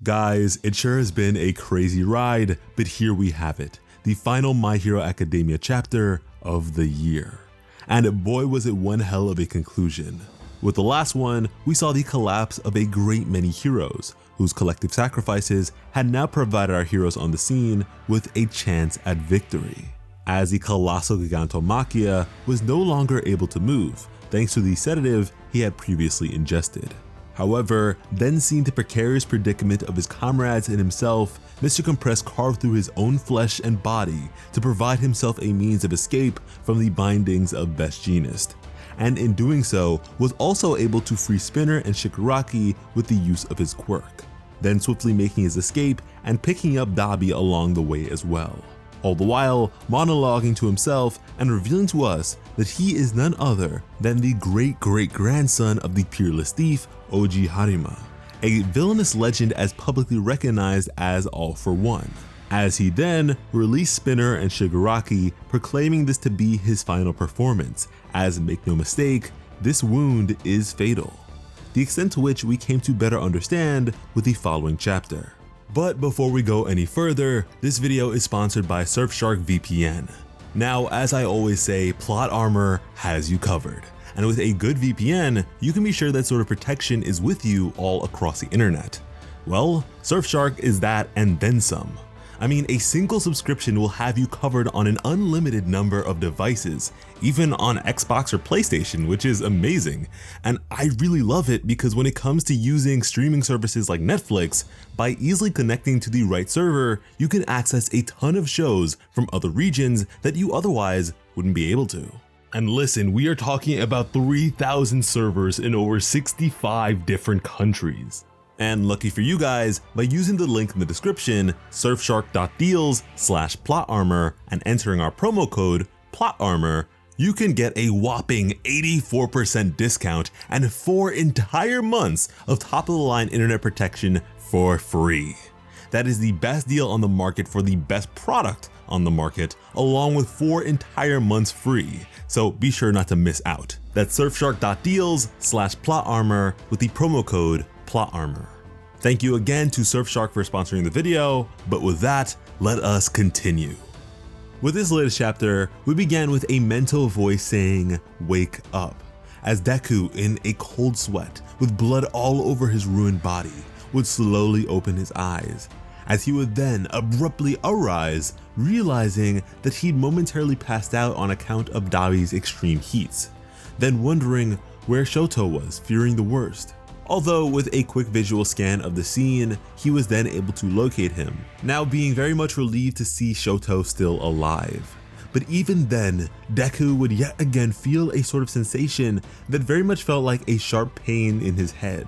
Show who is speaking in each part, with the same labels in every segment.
Speaker 1: Guys, it sure has been a crazy ride, but here we have it, the final My Hero Academia chapter of the year. And boy was it one hell of a conclusion. With the last one, we saw the collapse of a great many heroes, whose collective sacrifices had now provided our heroes on the scene with a chance at victory, as the colossal Gigantomachia was no longer able to move, thanks to the sedative he had previously ingested. However, then seeing the precarious predicament of his comrades and himself, Mr. Compress carved through his own flesh and body to provide himself a means of escape from the bindings of Best Jeanist, and in doing so was also able to free Spinner and Shigaraki with the use of his quirk, then swiftly making his escape and picking up Dabi along the way as well, all the while monologuing to himself and revealing to us that he is none other than the great-great-grandson of the peerless thief Oji Harima, a villainous legend as publicly recognized as All for One, as he then released Spinner and Shigaraki, proclaiming this to be his final performance, as make no mistake, this wound is fatal, the extent to which we came to better understand with the following chapter. But before we go any further, this video is sponsored by Surfshark VPN. Now, as I always say, Plot Armor has you covered. And with a good VPN, you can be sure that sort of protection is with you all across the internet. Well, Surfshark is that and then some. I mean, a single subscription will have you covered on an unlimited number of devices, even on Xbox or PlayStation, which is amazing. And I really love it because when it comes to using streaming services like Netflix, by easily connecting to the right server, you can access a ton of shows from other regions that you otherwise wouldn't be able to. And listen, we are talking about 3,000 servers in over 65 different countries. And lucky for you guys, by using the link in the description, surfshark.deals/plotarmor, and entering our promo code PLOTARMOR, you can get a whopping 84% discount and 4 entire months of top-of-the-line internet protection for free. That is the best deal on the market for the best product on the market, along with 4 entire months free. So be sure not to miss out. That's surfshark.deals/plotarmor with the promo code PLOTARMOR. Thank you again to Surfshark for sponsoring the video, but with that, let us continue. With this latest chapter, we began with a mental voice saying, "Wake up," as Deku, in a cold sweat, with blood all over his ruined body, would slowly open his eyes, as he would then abruptly arise, realizing that he'd momentarily passed out on account of Dabi's extreme heats, then wondering where Shoto was, fearing the worst. Although with a quick visual scan of the scene, he was then able to locate him, now being very much relieved to see Shoto still alive. But even then, Deku would yet again feel a sort of sensation that very much felt like a sharp pain in his head.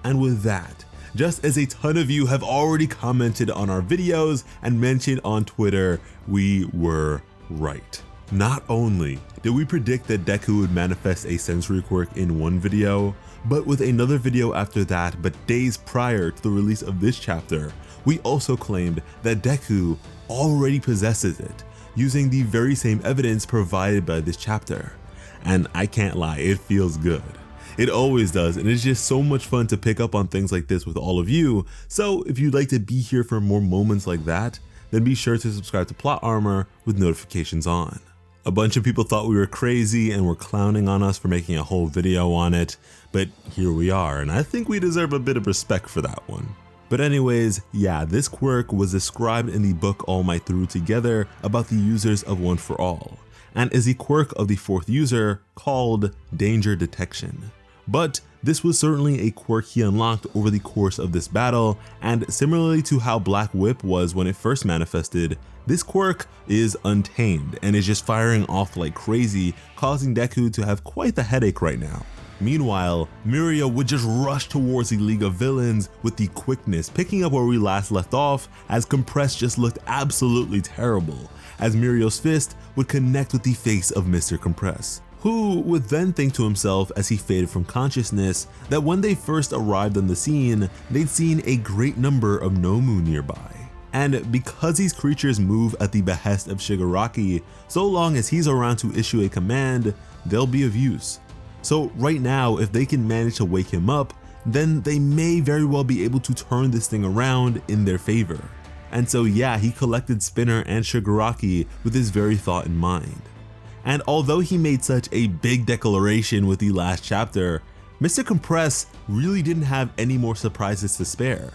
Speaker 1: And with that, just as a ton of you have already commented on our videos and mentioned on Twitter, we were right. Not only did we predict that Deku would manifest a sensory quirk in one video, but with another video after that, but days prior to the release of this chapter, we also claimed that Deku already possesses it, using the very same evidence provided by this chapter. And I can't lie, it feels good. It always does, and it's just so much fun to pick up on things like this with all of you. So if you'd like to be here for more moments like that, then be sure to subscribe to Plot Armor with notifications on. A bunch of people thought we were crazy and were clowning on us for making a whole video on it, but here we are, and I think we deserve a bit of respect for that one. But anyways, yeah, this quirk was described in the book All Might Through Together about the users of One for All, and is the quirk of the 4th user called Danger Detection. But this was certainly a quirk he unlocked over the course of this battle, and similarly to how Black Whip was when it first manifested, this quirk is untamed and is just firing off like crazy, causing Deku to have quite the headache right now. Meanwhile, Mirio would just rush towards the League of Villains with the quickness, picking up where we last left off, as Compress just looked absolutely terrible, as Mirio's fist would connect with the face of Mr. Compress, who would then think to himself as he faded from consciousness that when they first arrived on the scene, they'd seen a great number of Nomu nearby. And because these creatures move at the behest of Shigaraki, so long as he's around to issue a command, they'll be of use. So right now, if they can manage to wake him up, then they may very well be able to turn this thing around in their favor. And so yeah, he collected Spinner and Shigaraki with this very thought in mind. And although he made such a big declaration with the last chapter, Mr. Compress really didn't have any more surprises to spare.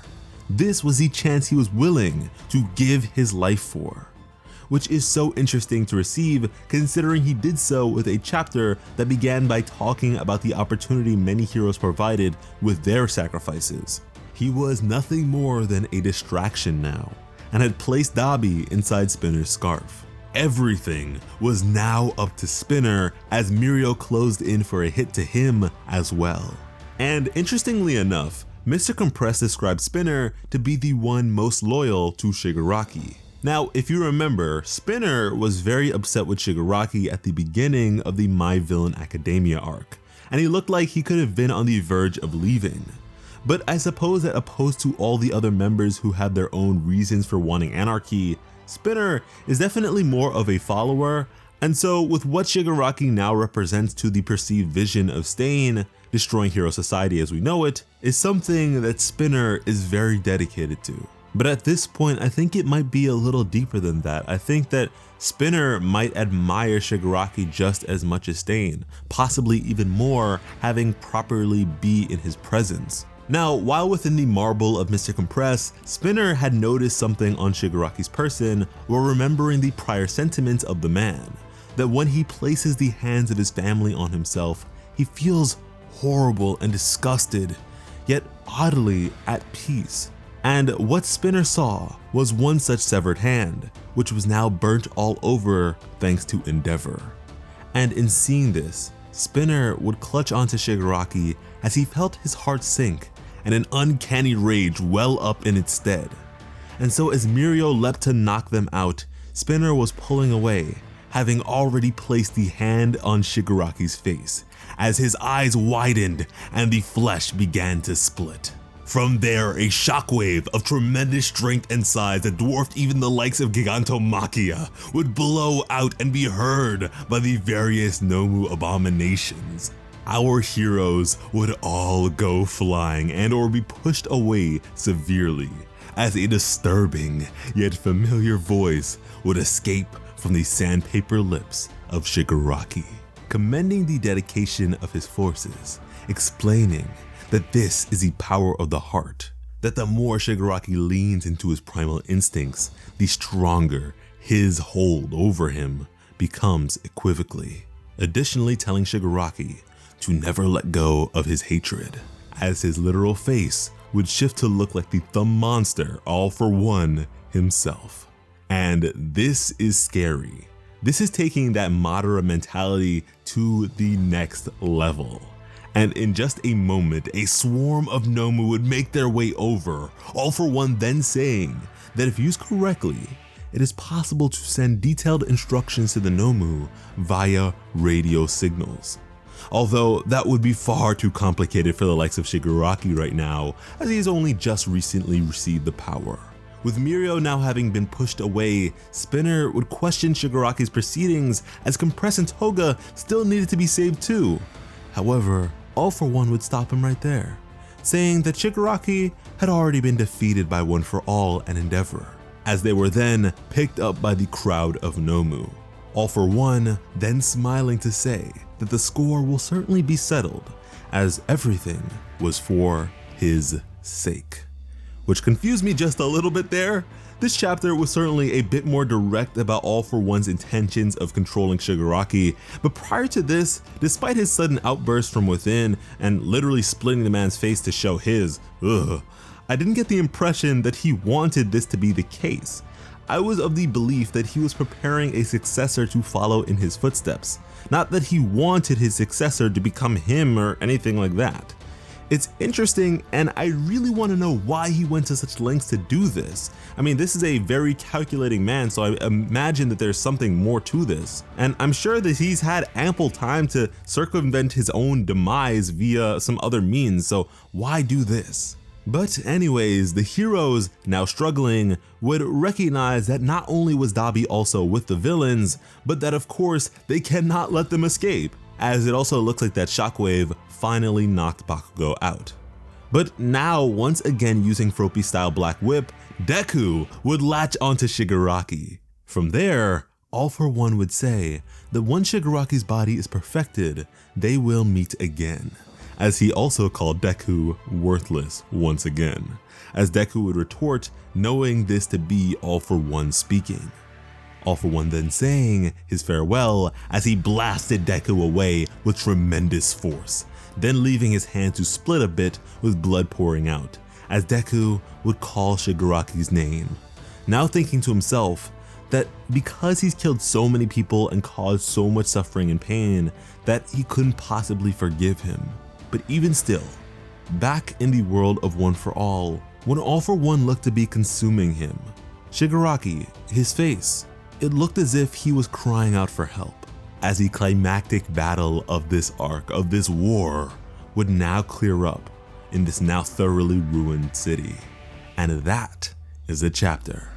Speaker 1: This was the chance he was willing to give his life for, which is so interesting to receive considering he did so with a chapter that began by talking about the opportunity many heroes provided with their sacrifices. He was nothing more than a distraction now, and had placed Dabi inside Spinner's scarf. Everything was now up to Spinner as Mirio closed in for a hit to him as well. And interestingly enough, Mr. Compress described Spinner to be the one most loyal to Shigaraki. Now, if you remember, Spinner was very upset with Shigaraki at the beginning of the My Villain Academia arc, and he looked like he could have been on the verge of leaving. But I suppose that opposed to all the other members who had their own reasons for wanting anarchy, Spinner is definitely more of a follower, and so with what Shigaraki now represents to the perceived vision of Stain, destroying Hero Society as we know it, is something that Spinner is very dedicated to. But at this point, I think it might be a little deeper than that. I think that Spinner might admire Shigaraki just as much as Stain, possibly even more, having properly be in his presence. Now, while within the marble of Mr. Compress, Spinner had noticed something on Shigaraki's person while remembering the prior sentiments of the man, that when he places the hands of his family on himself, he feels horrible and disgusted, yet oddly at peace. And what Spinner saw was one such severed hand, which was now burnt all over thanks to Endeavor. And in seeing this, Spinner would clutch onto Shigaraki as he felt his heart sink and an uncanny rage well up in its stead. And so as Mirio leapt to knock them out, Spinner was pulling away, having already placed the hand on Shigaraki's face, as his eyes widened and the flesh began to split. From there, a shockwave of tremendous strength and size that dwarfed even the likes of Gigantomachia would blow out and be heard by the various Nomu abominations. Our heroes would all go flying and or be pushed away severely, as a disturbing yet familiar voice would escape from the sandpaper lips of Shigaraki, commending the dedication of his forces, explaining that this is the power of the heart, that the more Shigaraki leans into his primal instincts, the stronger his hold over him becomes equivocally. Additionally telling Shigaraki to never let go of his hatred, as his literal face would shift to look like the Thumb Monster All For One himself. And this is scary. This is taking that Madara mentality to the next level. And in just a moment, a swarm of Nomu would make their way over, All For One then saying that if used correctly, it is possible to send detailed instructions to the Nomu via radio signals. Although that would be far too complicated for the likes of Shigaraki right now, as he has only just recently received the power. With Mirio now having been pushed away, Spinner would question Shigaraki's proceedings as Compress and Toga still needed to be saved too. However, All For One would stop him right there, saying that Shigaraki had already been defeated by One For All and Endeavor, as they were then picked up by the crowd of Nomu. All For One then smiling to say that the score will certainly be settled, as everything was for his sake. Which confused me just a little bit there. This chapter was certainly a bit more direct about All For One's intentions of controlling Shigaraki, but prior to this, despite his sudden outburst from within and literally splitting the man's face to show his, I didn't get the impression that he wanted this to be the case. I was of the belief that he was preparing a successor to follow in his footsteps, not that he wanted his successor to become him or anything like that. It's interesting, and I really want to know why he went to such lengths to do this. I mean, this is a very calculating man, so I imagine that there's something more to this. And I'm sure that he's had ample time to circumvent his own demise via some other means, so why do this? But anyways, the heroes, now struggling, would recognize that not only was Dabi also with the villains, but that of course they cannot let them escape, as it also looks like that shockwave finally knocked Bakugo out. But now, once again using Froppy style Black Whip, Deku would latch onto Shigaraki. From there, All For One would say that once Shigaraki's body is perfected, they will meet again, as he also called Deku worthless once again, as Deku would retort, knowing this to be All For One speaking. All For One then saying his farewell as he blasted Deku away with tremendous force, then leaving his hand to split a bit with blood pouring out, as Deku would call Shigaraki's name, now thinking to himself that because he's killed so many people and caused so much suffering and pain that he couldn't possibly forgive him. But even still, back in the world of One For All, when All For One looked to be consuming him, Shigaraki, his face, it looked as if he was crying out for help, as the climactic battle of this arc, of this war, would now clear up in this now thoroughly ruined city. And that is the chapter.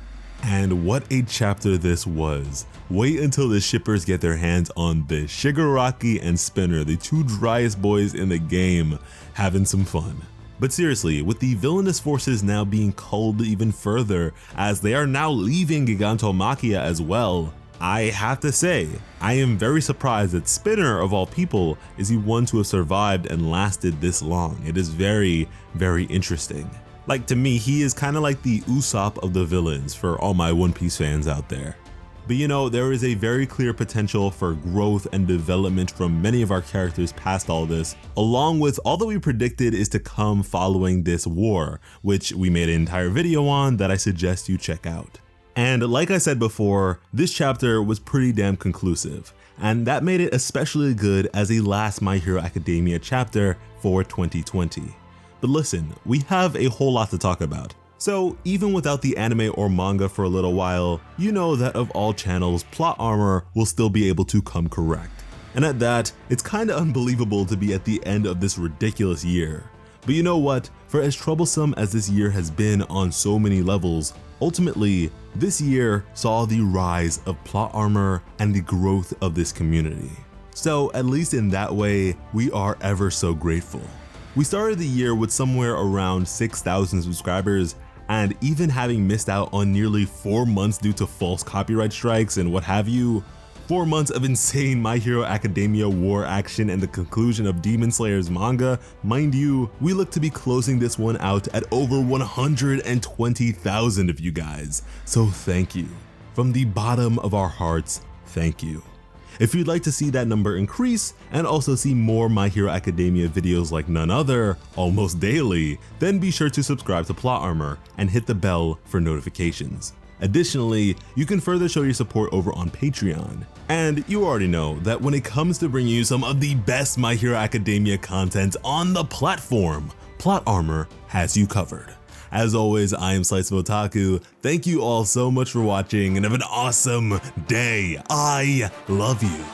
Speaker 1: And what a chapter this was. Wait until the shippers get their hands on this. Shigaraki and Spinner, the two driest boys in the game, having some fun. But seriously, with the villainous forces now being culled even further, as they are now leaving Gigantomachia as well, I have to say, I am very surprised that Spinner, of all people, is the one to have survived and lasted this long. It is very, very interesting. Like, to me, he is kind of like the Usopp of the villains for all my One Piece fans out there. But you know, there is a very clear potential for growth and development from many of our characters past all this, along with all that we predicted is to come following this war, which we made an entire video on that I suggest you check out. And like I said before, this chapter was pretty damn conclusive, and that made it especially good as a last My Hero Academia chapter for 2020. But listen, we have a whole lot to talk about. So even without the anime or manga for a little while, you know that of all channels, plot armor will still be able to come correct. And at that, it's kinda unbelievable to be at the end of this ridiculous year. But you know what? For as troublesome as this year has been on so many levels, ultimately, this year saw the rise of plot armor and the growth of this community. So at least in that way, we are ever so grateful. We started the year with somewhere around 6,000 subscribers, and even having missed out on nearly 4 months due to false copyright strikes and what have you, 4 months of insane My Hero Academia war action and the conclusion of Demon Slayer's manga, mind you, we look to be closing this one out at over 120,000 of you guys, so thank you. From the bottom of our hearts, thank you. If you'd like to see that number increase and also see more My Hero Academia videos like none other, almost daily, then be sure to subscribe to Plot Armor and hit the bell for notifications. Additionally, you can further show your support over on Patreon. And you already know that when it comes to bringing you some of the best My Hero Academia content on the platform, Plot Armor has you covered. As always, I am Slice of Otaku. Thank you all so much for watching and have an awesome day. I love you.